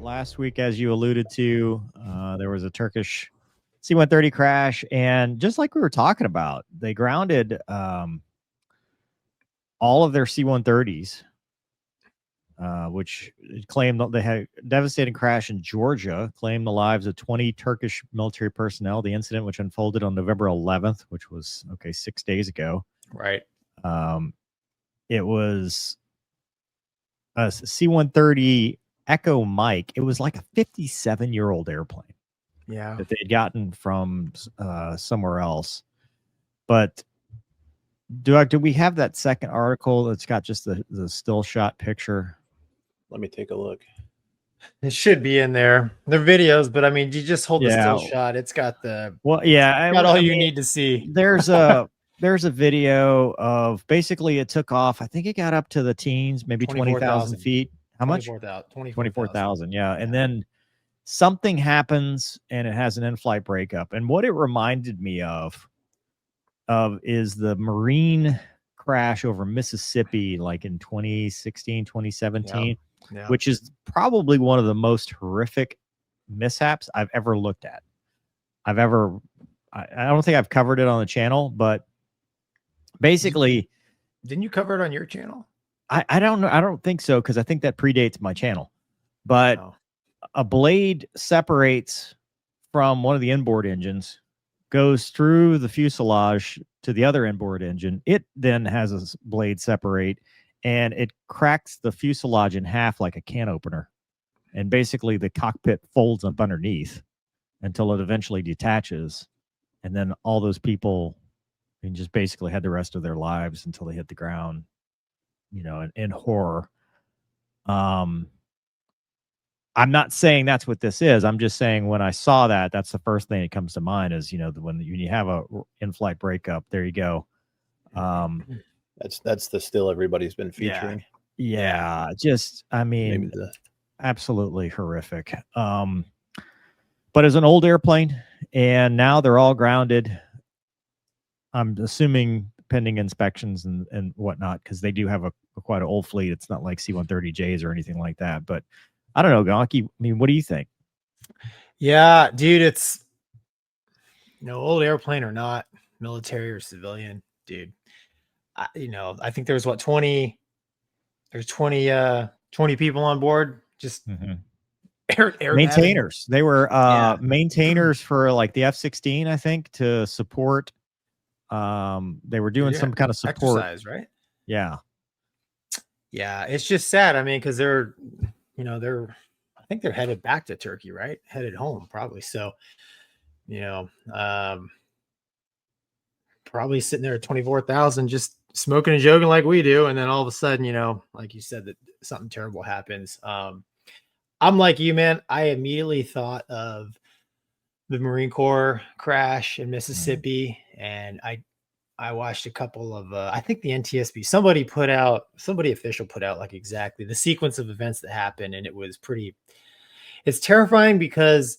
last week, as you alluded to, there was a Turkish C-130 crash, and just like we were talking about, they grounded all of their C-130s, which claimed that they had a devastating crash in Georgia, claimed the lives of 20 Turkish military personnel. The incident, which unfolded on November 11th, which was 6 days ago. Right. It was a C-130 Echo Mike. It was like a 57-year-old airplane. Yeah. That they had gotten from somewhere else. But do we have that second article that's got just the still shot picture? Let me take a look. It should be in there. They're videos, but I mean, you just hold the still shot. It's got the all you need to see. There's a video of basically it took off. I think it got up to the teens, maybe 20,000 feet. How much? 24,000. Yeah. And then something happens and it has an in-flight breakup. And what it reminded me of is the Marine crash over Mississippi, like in 2016, 2017, which is probably one of the most horrific mishaps I've ever looked at. I don't think I've covered it on the channel, but basically. Didn't you cover it on your channel? I don't know. I don't think so, because I think that predates my channel. But a blade separates from one of the inboard engines, goes through the fuselage to the other inboard engine. It then has a blade separate, and it cracks the fuselage in half like a can opener. And basically the cockpit folds up underneath until it eventually detaches. And then all those people just basically had the rest of their lives until they hit the ground, in horror. I'm not saying that's what this is. I'm just saying when I saw that, that's the first thing that comes to mind is, when you have a in-flight breakup, there you go. That's the still everybody's been featuring. Yeah. Just, absolutely horrific. But it's an old airplane, and now they're all grounded. I'm assuming pending inspections and whatnot, because they do have quite an old fleet. It's not like C-130Js or anything like that. But I don't know, Gonky. What do you think? Yeah, dude, it's old airplane or not, military or civilian, dude. I think there's 20 people on board, just air maintainers. They were maintainers for like the F-16, I think, to support. They were doing some kind of support, exercise, right? Yeah. It's just sad. Because they're I think they're headed back to Turkey, right? Headed home, probably. So, probably sitting there at 24,000, just smoking and joking like we do. And then all of a sudden, like you said, that something terrible happens. I'm like you, man. I immediately thought of the Marine Corps crash in Mississippi. And I watched a couple of, I think the NTSB, somebody official put out like exactly the sequence of events that happened. And it was it's terrifying because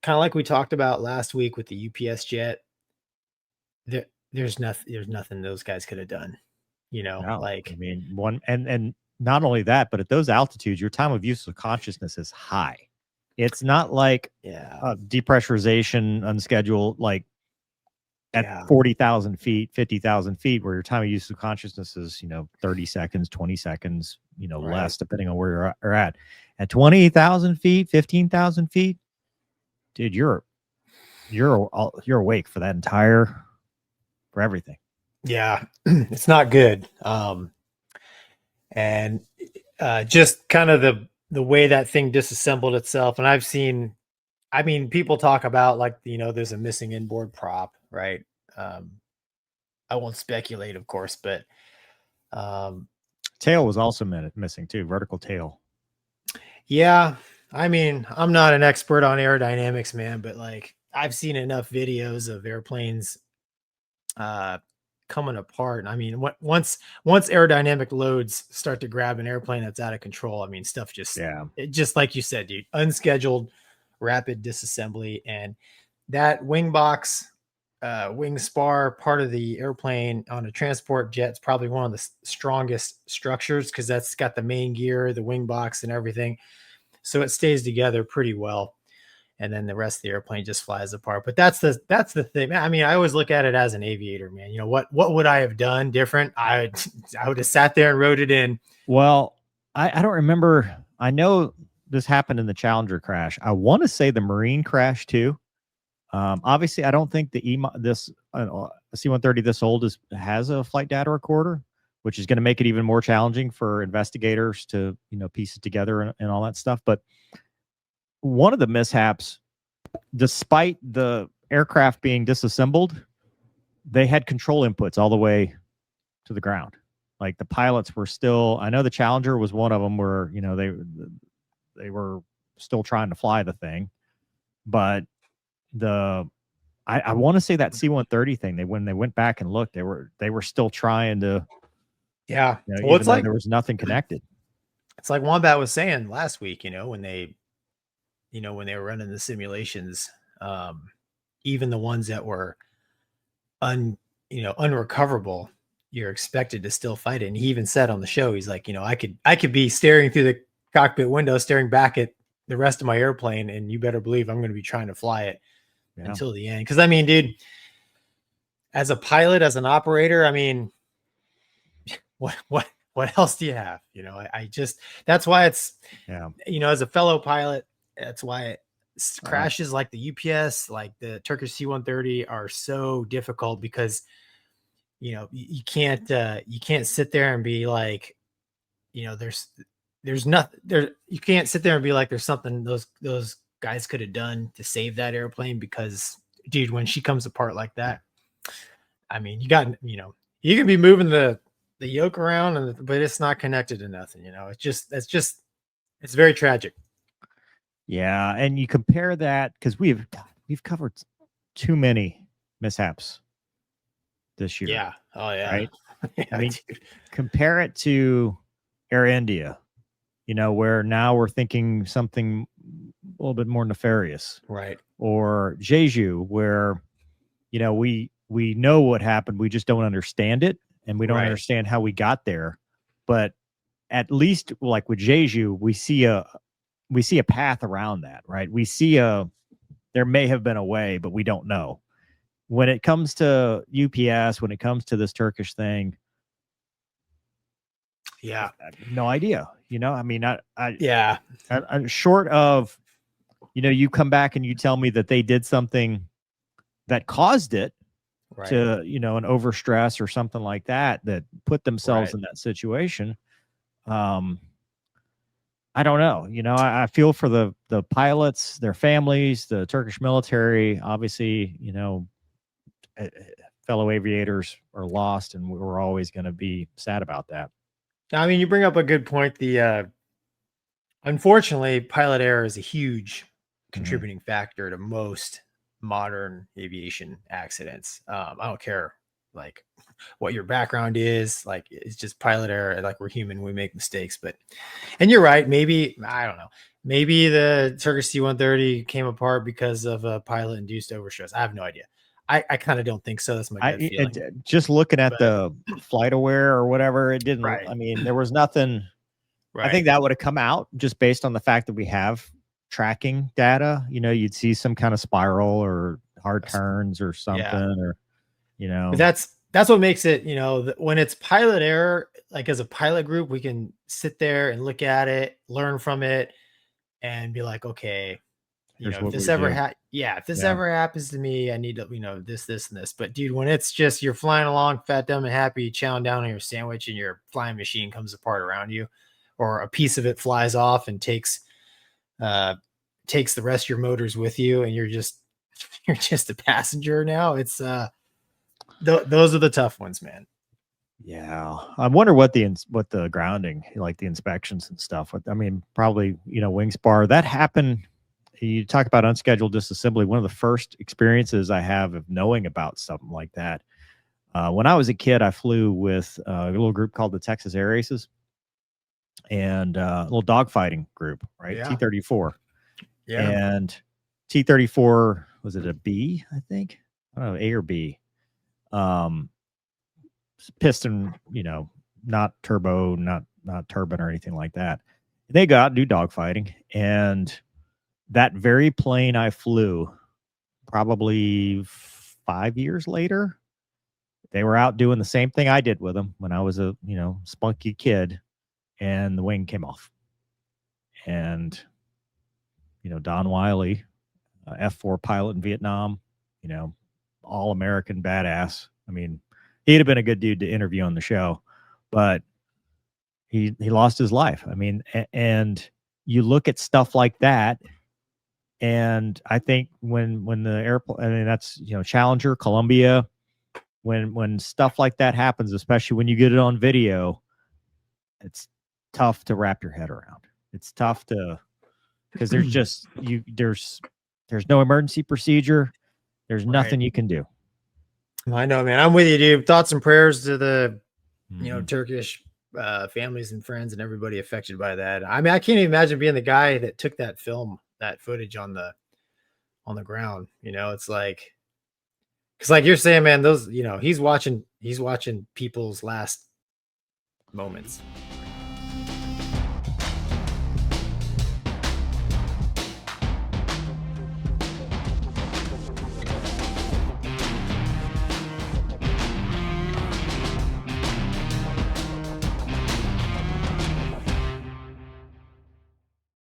kind of like we talked about last week with the UPS jet, there's nothing those guys could have done, and not only that, but at those altitudes, your time of use of consciousness is high. It's not like depressurization unscheduled, like at 40,000 feet, 50,000 feet, where your time of use of consciousness is, 30 seconds, 20 seconds, less, depending on where you're at. At 20,000 feet, 15,000 feet, dude, you're awake for for everything. Yeah, it's not good. And just kind of the way that thing disassembled itself. And I've seen, people talk about like, there's a missing inboard prop, right? I won't speculate, of course, but tail was also missing too, vertical tail. Yeah, I'm not an expert on aerodynamics, man, but like I've seen enough videos of airplanes coming apart. Once aerodynamic loads start to grab an airplane that's out of control, stuff just like you said, dude, unscheduled, rapid disassembly. And that wing box, wing spar part of the airplane on a transport jet is probably one of the strongest structures, because that's got the main gear, the wing box, and everything. so it stays together pretty well. And then the rest of the airplane just flies apart. But that's the thing. I mean, I always look at it as an aviator, man. You know, what would I have done different? I would have sat there and wrote it in. Well, I don't remember. I know this happened in the Challenger crash. I want to say the Marine crash too. Obviously, I don't think the C-130 this old has a flight data recorder, which is going to make it even more challenging for investigators to, you know, piece it together and all that stuff. But one of the mishaps, despite the aircraft being disassembled, they had control inputs all the way to the ground. Like the pilots were still, I know the Challenger was one of them where, you know, they were still trying to fly the thing, but I want to say that C-130 thing, when they went back and looked, they were still trying to, yeah. You know, well, it's like there was nothing connected. It's like Wombat was saying last week, you know, when they were running the simulations, even the ones that were unrecoverable, you're expected to still fight it. And he even said on the show, he's like, you know, I could be staring through the cockpit window, staring back at the rest of my airplane, and you better believe I'm going to be trying to fly it until the end. Because I mean, dude, as a pilot, as an operator, I mean, what else do you have? You know, I just, that's why it's, you know, as a fellow pilot, that's why crashes like the UPS, like the Turkish C-130 are so difficult, because, you know, you can't sit there and be like, you know, there's nothing there. You can't sit there and be like, there's something those guys could have done to save that airplane, because, dude, when she comes apart like that, I mean, you can be moving the yoke around, but it's not connected to nothing. You know, it's very tragic. Yeah, and you compare that, because we've covered too many mishaps this year. Yeah. Oh yeah. Right. Yeah, I mean, dude. compare it to Air India, you know, where now we're thinking something a little bit more nefarious, right? Or Jeju, where, you know, we know what happened, we just don't understand it, and we don't understand how we got there. But at least, like with Jeju, we see a path around that, right? We see there may have been a way, but we don't know. When it comes to UPS, when it comes to this Turkish thing, yeah, I have no idea. You know, I mean, I'm short of, you know, you come back and you tell me that they did something that caused it to, you know, an overstress or something like that put themselves in that situation. I don't know. You know, I feel for the pilots, their families, the Turkish military. Obviously, you know, fellow aviators are lost, and we're always going to be sad about that. I mean, you bring up a good point. Unfortunately, pilot error is a huge contributing factor to most modern aviation accidents. I don't care like what your background is, like it's just pilot error. Like, we're human, we make mistakes. And you're right, maybe, I don't know, maybe the Turkish C-130 came apart because of a pilot induced overstress. I have no idea. I kind of don't think so. That's my gut feeling. Just looking at the flight aware or whatever, it didn't. I mean, there was nothing. I think that would have come out just based on the fact that we have tracking data. You know, you'd see some kind of spiral or hard turns or something, or, you know. But that's what makes it, you know, when it's pilot error, like as a pilot group, we can sit there and look at it, learn from it, and be like, okay, you know, if this ever ever happens to me, I need to, you know, this, and this. But dude, when it's just you're flying along, fat, dumb, and happy, chowing down on your sandwich, and your flying machine comes apart around you, or a piece of it flies off and takes the rest of your motors with you, and you're just a passenger now. It's those are the tough ones, man. Yeah, I wonder what the grounding, like the inspections and stuff. I mean, probably, you know, wing spar that happened. You talk about unscheduled disassembly. One of the first experiences I have of knowing about something like that, when I was a kid, I flew with a little group called the Texas Air Aces, and a little dogfighting group, right? T-34. Yeah. And T-34, was it a B? I think, I don't know, A or B. Piston, you know, not turbo, not turbine or anything like that. They go out and do dogfighting, and that very plane I flew, probably 5 years later, they were out doing the same thing I did with them when I was a spunky kid, and the wing came off. And Don Wiley, F4 pilot in Vietnam, all American badass. I mean, he'd have been a good dude to interview on the show, but he lost his life. I mean, and you look at stuff like that, and I think when the airplane, I mean, that's Challenger, Columbia, when stuff like that happens, especially when you get it on video, it's tough to wrap your head around. It's tough to, because there's just there's no emergency procedure. There's nothing you can do. I know, man. I'm with you, dude. Thoughts and prayers to the Turkish families and friends and everybody affected by that. I mean, I can't even imagine being the guy that took that footage on the ground. It's like, because like you're saying, man, those he's watching people's last moments.